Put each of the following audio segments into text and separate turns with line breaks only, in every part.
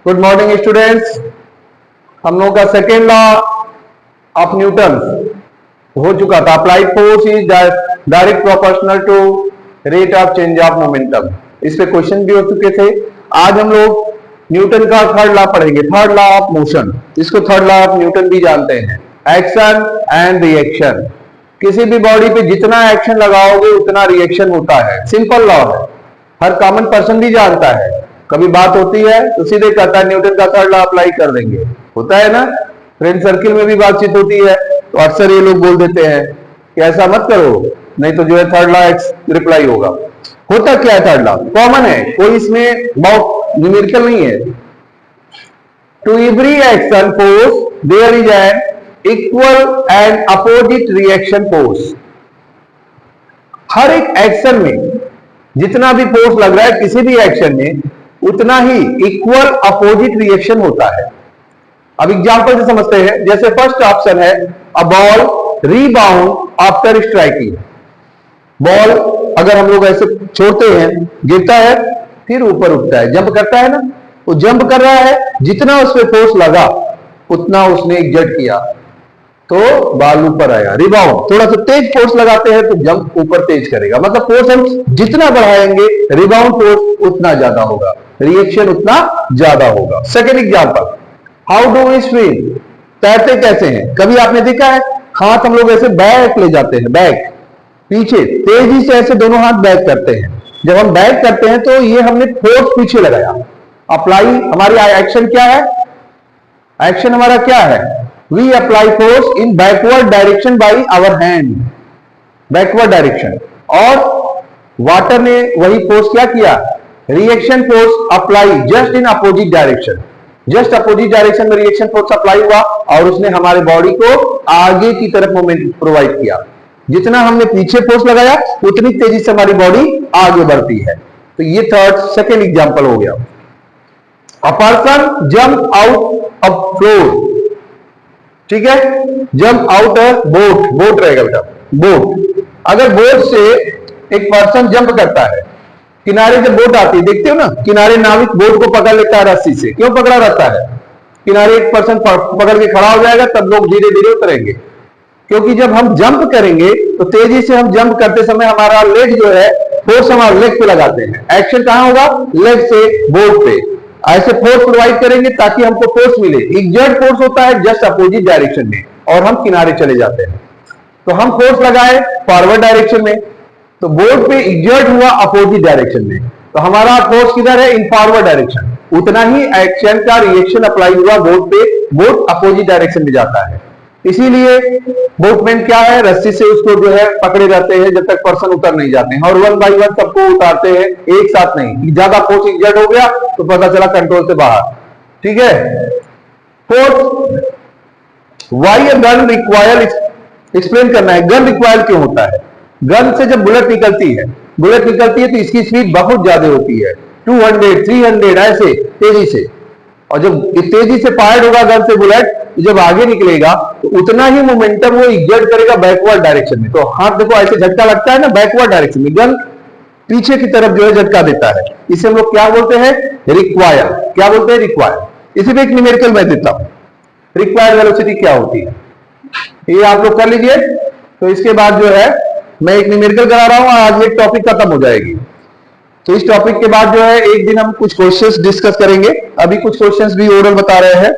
Good morning students. हम लोगों का सेकेंड लॉ ऑफ न्यूटन हो चुका था। Applied force is direct proportional to rate of change of momentum. इस पे क्वेश्चन भी हो चुके थे। आज हम लोग न्यूटन का थर्ड लॉ पढ़ेंगे, थर्ड लॉ ऑफ मोशन। इसको थर्ड लॉ ऑफ न्यूटन भी जानते हैं, एक्शन एंड रिएक्शन। किसी भी बॉडी पे जितना एक्शन लगाओगे उतना रिएक्शन होता है। सिंपल लॉ है, हर कॉमन पर्सन भी जानता है। कभी बात होती है तो सीधे कहता है न्यूटन का थर्ड लॉ अप्लाई कर देंगे, होता है ना। फ्रेंड सर्किल में भी बातचीत होती है तो अक्सर ये लोग बोल देते हैं कि ऐसा मत करो, नहीं तो जो है थर्ड लॉ रिप्लाई होगा। होता क्या है थर्ड लॉ? कॉमन है, कोई इसमें बहुत न्यूमेरिकल नहीं है। To every action force there is an equal and opposite reaction force. हर एक एक्शन में जितना भी फोर्स लग रहा है किसी भी एक्शन में, उतना ही इक्वल अपोजिट रिएक्शन होता है। अब एग्जांपल से समझते हैं। जैसे फर्स्ट ऑप्शन है, a ball rebound after striking. Ball अगर हम लोग ऐसे छोड़ते हैं, गिरता है, फिर ऊपर उठता है, जंप करता है ना, वो जंप कर रहा है, जितना उस पर फोर्स लगा उतना उसने एग्जर्ट किया तो बाल ऊपर आया, रिबाउंड। थोड़ा सा तेज फोर्स लगाते हैं तो जंप ऊपर तेज करेगा। मतलब फोर्स हम जितना बढ़ाएंगे रिबाउंड फोर्स उतना ज्यादा होगा, रिएक्शन उतना ज्यादा होगा। Second example, how do we swim? तैरते कैसे हैं? कभी आपने देखा है हाथ हम लोग ऐसे बैक ले जाते हैं, बैक पीछे, तेजी से ऐसे दोनों हाथ बैक करते हैं। जब हम बैक करते हैं तो ये हमने फोर्स पीछे लगाया, अप्लाई। हमारी एक्शन क्या है? एक्शन हमारा क्या है? We apply force in backward direction by our hand, backward direction. और वाटर ने वही फोर्स क्या किया? Reaction force apply just in opposite direction. Just opposite direction में रिएक्शन फोर्स अप्लाई हुआ और उसने हमारे बॉडी को आगे की तरफ मोमेंट प्रोवाइड किया। जितना हमने पीछे फोर्स लगाया उतनी तेजी से हमारी बॉडी आगे बढ़ती है। तो ये सेकेंड एग्जांपल हो गया। A person jump out of floor, ठीक है, jump out of boat, boat रहेगा बेटा, बोट। अगर बोट से एक पर्सन जंप करता है, किनारे जब बोट आती है, देखते हो ना, किनारे नाविक बोट को पकड़ लेता है रस्सी से। क्यों पकड़ा रहता है? किनारे एक पर्सन पकड़ के खड़ा हो जाएगा, तब लोग धीरे धीरे उतरेंगे। क्योंकि जब हम जंप करेंगे तो तेजी से हम जंप करते समय हमारा लेग जो है, फोर्स हमारे लेग पे लगाते हैं। एक्शन कहां होगा? लेग से बोट पे। ऐसे फोर्स प्रोवाइड करेंगे ताकि हमको फोर्स मिले। एग्जर्ट फोर्स होता है जस्ट अपोजिट डायरेक्शन में और हम किनारे चले जाते हैं। तो हम फोर्स लगाए फॉरवर्ड डायरेक्शन में, तो बोट पे एग्जर्ट हुआ अपोजिट डायरेक्शन में, तो हमारा फोर्स किधर है? In forward direction. उतना ही एक्शन का रिएक्शन अप्लाई हुआ बोट पे, बोट अपोजिट डायरेक्शन में जाता है। इसीलिए बोटमैन क्या है, रस्सी से उसको जो है पकड़े रहते हैं जब तक पर्सन उतर नहीं जाते हैं, और वन बाई वन सबको उतारते हैं, एक साथ नहीं। ज्यादा फोर्स एग्जर्ट हो गया तो पता चला कंट्रोल से बाहर, ठीक है। Fourth, why a gun require, explain करना है गन रिक्वायर क्यों होता है। गन से जब बुलेट निकलती है तो इसकी स्पीड बहुत ज्यादा होती है, 200, 300 ऐसे तेजी से। और जब तेजी से फायर होगा गन से बुलेट, जब आगे निकलेगा तो उतना ही मोमेंटम वो एग्जर्ट करेगा बैकवर्ड डायरेक्शन में। तो हाथ देखो ऐसे झटका लगता है ना बैकवर्ड डायरेक्शन में, गन पीछे की तरफ जो है झटका देता है। इसे हम लोग क्या बोलते हैं? रिक्वायर। क्या बोलते हैं? रिक्वायर। इसी पे एक न्यूमेरिकल मैं देता हूं, रिक्वायर्ड वेलोसिटी क्या होती है, ये आप लोग कर लीजिए। तो इसके बाद जो है मैं एक न्यूमेरिकल करा रहा हूं और आज एक टॉपिक खत्म हो जाएगी। तो इस टॉपिक के बाद जो है एक दिन हम कुछ क्वेश्चंस डिस्कस करेंगे। अभी कुछ क्वेश्चंस भी ओरल बता रहे हैं।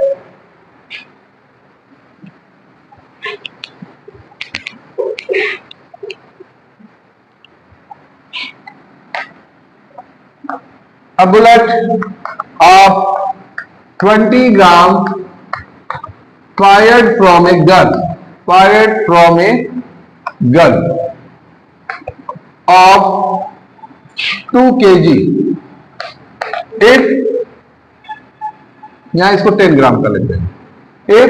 A bullet of 20 gram fired from a gun of 2 kg, if, यहां इसको 10 ग्राम कर लेते हैं। इफ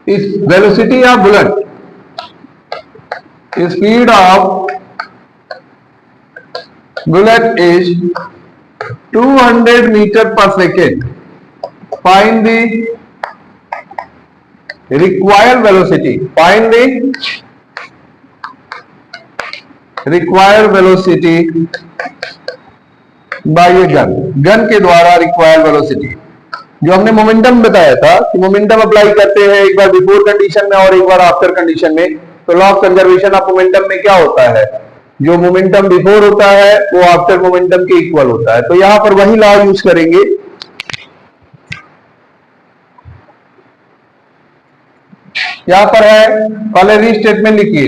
इस velocity of bullet, speed of bullet is 200 meter per second, find the required velocity, find the required velocity by a gun, gun के द्वारा required velocity. जो हमने मोमेंटम बताया था कि मोमेंटम अप्लाई करते हैं एक बार बिफोर कंडीशन में और एक बार आफ्टर कंडीशन में, तो law of conservation of momentum में क्या होता है, जो मोमेंटम बिफोर होता है वो आफ्टर मोमेंटम के इक्वल होता है। तो यहां पर वही लॉ यूज करेंगे। यहां पर है, पहले रीस्टेटमेंट लिखिए।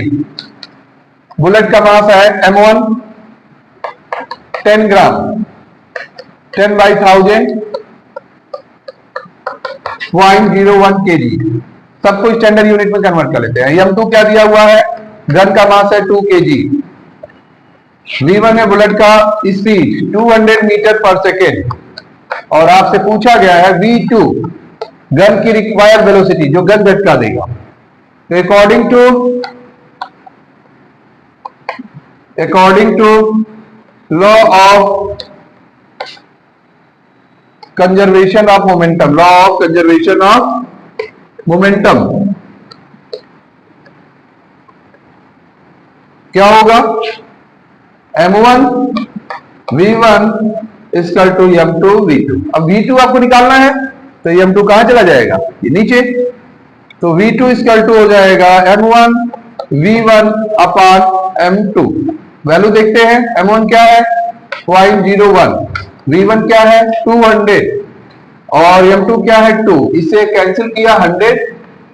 बुलेट का मास है m1 10 ग्राम, 10/1000 0.01 kg। सबको स्टैंडर्ड यूनिट में कन्वर्ट कर लेते हैं। m2 क्या दिया हुआ है, गन का मास है 2 kg। v1 है बुलेट का स्पीड 200 मीटर पर सेकेंड, और आपसे पूछा गया है v2 गन की रिक्वायर्ड वेलोसिटी जो गन झटका देगा। तो according to law of conservation of momentum, law of conservation of momentum क्या होगा, m1 v1 equal to m2 v2। अब v2 आपको निकालना है तो m2 कहां चला जाएगा, ये नीचे। तो v2 इक्वल टू हो जाएगा m1 v1 upon m2। Value देखते हैं, m1 क्या है 0.01, v1 क्या है 200 और m2 क्या है 2। इससे कैंसिल किया 100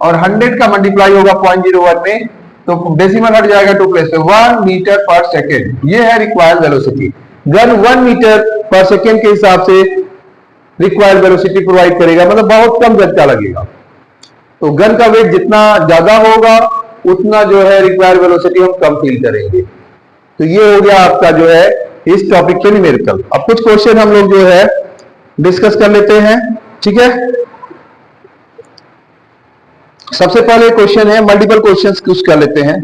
और 100 का मल्टीप्लाई होगा 0.01 में, तो डेसिमल हट जाएगा 2 प्लेस पे, 1 मीटर पर सेकेंड। ये है रिक्वायर्ड वेलोसिटी। गन 1 मीटर पर सेकेंड के हिसाब से रिक्वायर्ड वेलोसिटी प्रोवाइड करेगा, मतलब बहुत कम झटका लगेगा। तो गन का वेट जितना ज्यादा होगा उतना जो है रिक्वायर्ड वेलोसिटी हम कम फील करेंगे। तो ये हो गया आपका जो है इस टॉपिक पे न्यूमेरिकल। अब कुछ क्वेश्चन हम लोग जो है डिस्कस कर लेते हैं, ठीक है। सबसे पहले क्वेश्चन है, मल्टीपल क्वेश्चंस कुछ कर लेते हैं।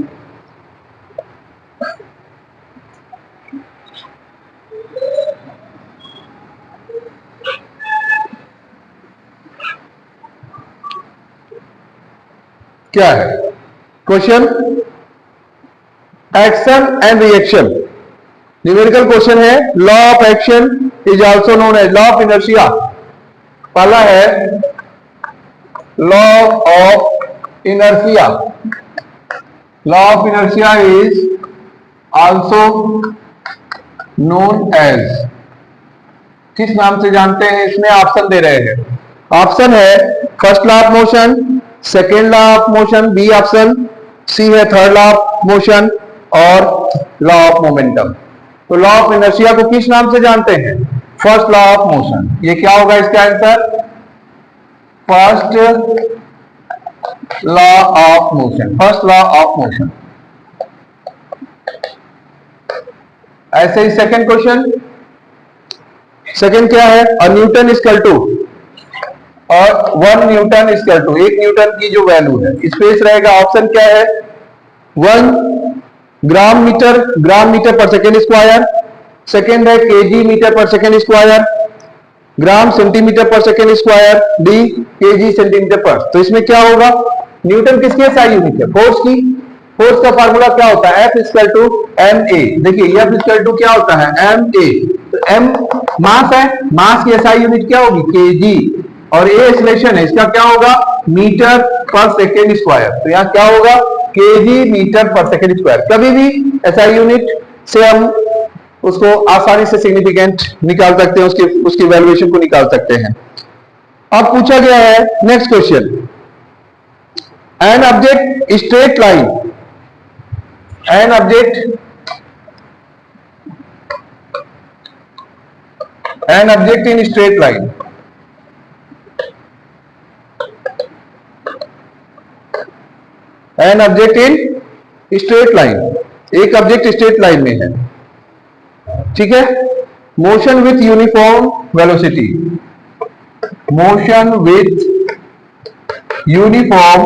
क्या है question, action and reaction. Numerical question है, law of action is also known as law of inertia. पहला है law of inertia, law of inertia is also known as, किस नाम से जानते हैं, इसमें ऑप्शन दे रहे हैं। ऑप्शन है first law of motion, second law of motion, B option, C है थर्ड लॉ ऑफ मोशन और लॉ ऑफ मोमेंटम। तो लॉ ऑफ इनर्शिया को किस नाम से जानते हैं, फर्स्ट लॉ ऑफ मोशन। ये क्या होगा इसका answer, first law of motion, first law of motion. ऐसे ही सेकंड क्वेश्चन, सेकंड क्या है, अ न्यूटन इक्वल टू और 1 न्यूटन इक्वल टू, 1 न्यूटन की जो वैल्यू है, स्पेस रहेगा, ऑप्शन क्या है 1 ग्राम मीटर पर सेकेंड स्क्वायर, सेकेंड है केजी मीटर पर सेकेंड स्क्वायर, ग्राम सेंटीमीटर पर second square, D KG centimetre पर। तो इसमें क्या होगा, न्यूटन किसकी एसआई यूनिट है, फोर्स की। फोर्स का फार्मूला क्या होता है, F इक्वल टू ma। देखिए F इक्वल टू क्या होता है ma, तो m मास है, मास की एसआई यूनिट क्या होगी केजी, और a एक्सेलरेशन है, इसका क्या होगा मीटर पर सेकेंड स्क्वायर। तो यहां क्या होगा केजी मीटर पर सेकेंड स्क्वायर। कभी भी एसआई यूनिट से हम उसको आसानी से सिग्निफिकेंट निकाल सकते हैं, उसकी वैल्यूएशन को निकाल सकते हैं। अब पूछा गया है next question, an object straight line, an object in straight line, an object in straight line, एक ऑब्जेक्ट स्ट्रेट लाइन में है, ठीक है। Motion with uniform velocity, motion with uniform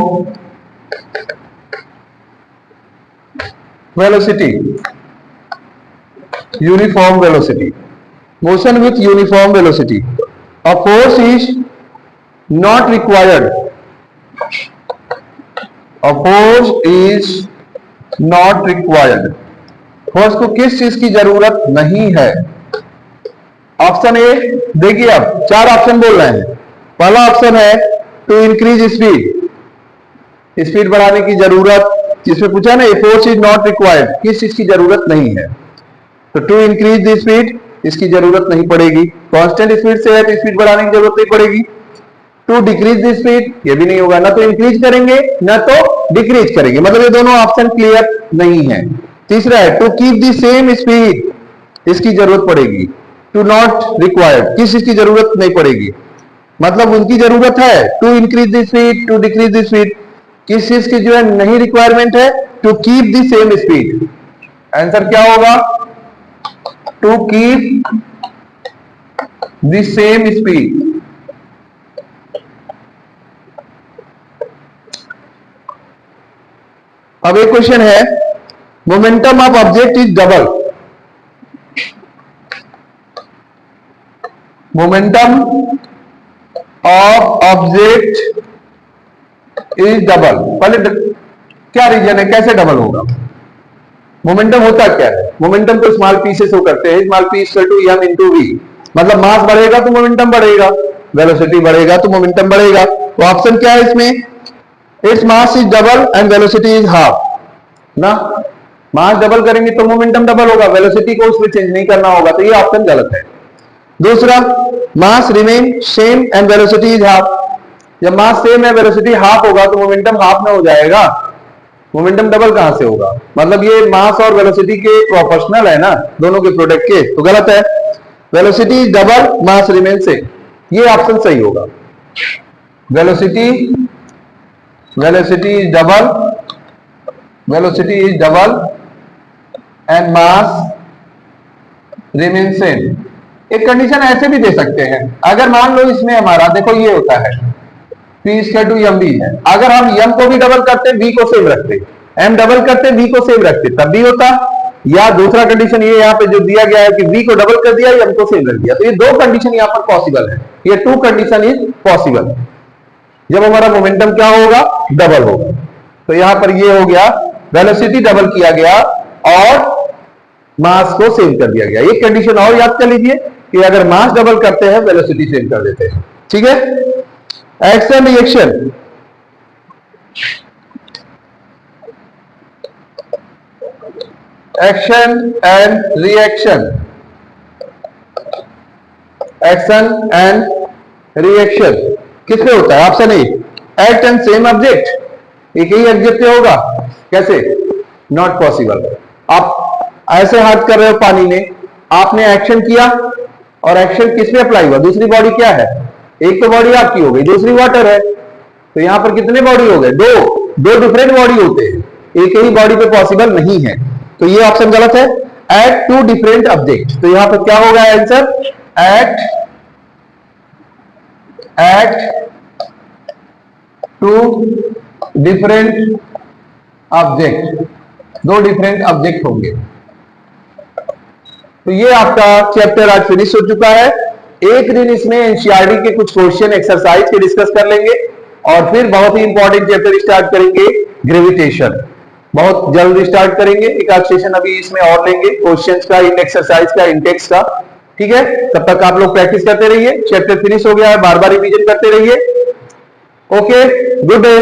velocity, uniform velocity, motion with uniform velocity. A force is not required, a force is not required, force को किस चीज की जरूरत नहीं है, ऑप्शन ए, देखिए अब 4 ऑप्शन बोल रहे हैं। पहला ऑप्शन है टू इंक्रीज स्पीड, स्पीड बढ़ाने की जरूरत, जिसमें पूछा ना, a force is not required, किस चीज की जरूरत नहीं है, तो टू इंक्रीज द स्पीड, इसकी जरूरत नहीं पड़ेगी। कांस्टेंट स्पीड से है तो स्पीड बढ़ाने की जरूरत नहीं पड़ेगी। टू डिक्रीज द स्पीड, ये भी नहीं होगा, ना तो इंक्रीज करेंगे ना तो डिक्रीज करेंगे, मतलब ये दोनों ऑप्शन क्लियर नहीं है। तीसरा है to keep the same speed, इसकी जरूरत पड़ेगी। टू नॉट रिक्वायर्ड, किस चीज की जरूरत नहीं पड़ेगी, मतलब उनकी जरूरत है, to increase the speed, to decrease the speed, किस चीज की जो है नहीं रिक्वायरमेंट है, to keep the same speed. Answer क्या होगा, to keep the same speed. अब एक क्वेश्चन है, momentum of object is double, momentum of object is double, पहले क्या रीजन है, कैसे डबल होगा, मोमेंटम होता क्या है, मोमेंटम को स्मॉल पी से शो करते हैं, small P equal to M into V, मतलब मास बढ़ेगा तो मोमेंटम बढ़ेगा, वेलोसिटी बढ़ेगा तो मोमेंटम बढ़ेगा। तो ऑप्शन क्या है इसमें, its mass is double and velocity is half ना, मास डबल करेंगे तो मोमेंटम डबल होगा, वेलोसिटी को उसमें चेंज नहीं करना होगा, तो ये ऑप्शन गलत है। दूसरा, mass remain same and velocity is half, जब मास सेम है वेलोसिटी हाफ होगा तो मोमेंटम हाफ में हो जाएगा, मोमेंटम डबल कहां से होगा, मतलब ये मास और वेलोसिटी के प्रोपोर्शनल है ना, दोनों के प्रोडक्ट के, तो गलत है। Velocity is double, mass remain same, ये ऑप्शन सही होगा। Velocity is double, velocity is double and mass remain same. एक कंडीशन ऐसे भी दे सकते हैं, अगर मान लो इसमें हमारा देखो ये होता है P equal to M V है, अगर हम m को भी डबल करते v को सेम रखते, m डबल करते v को सेम रखते तब भी होता, या दूसरा कंडीशन ये यहाँ पे जो दिया गया है कि v को डबल कर दिया m को सेम रख दिया, तो ये दो कंडीशन यहाँ पर पॉसिबल है, ये टू कंडीशन इज पॉसिबल, जब हमारा मोमेंटम क्या होगा, डबल होगा। तो यहाँ पर ये हो गया, वेलोसिटी डबल किया गया और मास को सेम कर दिया गया। एक कंडीशन और याद कर लीजिए कि अगर मास डबल करते हैं वेलोसिटी सेम कर देते हैं, ठीक है। Action reaction, action and reaction, action and reaction किस पे होता है, option A, act and same object, एक ही ऑब्जेक्ट पे होगा, कैसे, नॉट पॉसिबल। आप ऐसे हाथ कर रहे हो पानी में, आपने एक्शन किया और एक्शन किस पे अप्लाई हुआ, दूसरी बॉडी क्या है, एक तो बॉडी आपकी हो गई, दूसरी वाटर है, तो यहां पर कितने बॉडी हो गए, दो डिफरेंट बॉडी होते हैं, एक ही बॉडी पे पॉसिबल नहीं है, तो ये ऑप्शन गलत है। एट टू डिफरेंट ऑब्जेक्ट, तो यहां पर क्या होगा answer, at two different object, दो डिफरेंट ऑब्जेक्ट होंगे। तो ये आपका चैप्टर आज फिनिश हो चुका है। एक दिन इसमें एनसीईआरटी के कुछ क्वेश्चन एक्सरसाइज के डिस्कस कर लेंगे और फिर बहुत ही इंपॉर्टेंट चैप्टर स्टार्ट करेंगे, ग्रेविटेशन, बहुत जल्द स्टार्ट करेंगे। एक आध सेशन अभी इसमें और लेंगे, क्वेश्चंस का, इन एक्सरसाइज का, इंडेक्स का, ठीक है। तब तक आप लोग प्रैक्टिस करते रहिए, चैप्टर फिनिश हो गया है, बार बार रिवीजन करते रहिए। Okay, good day.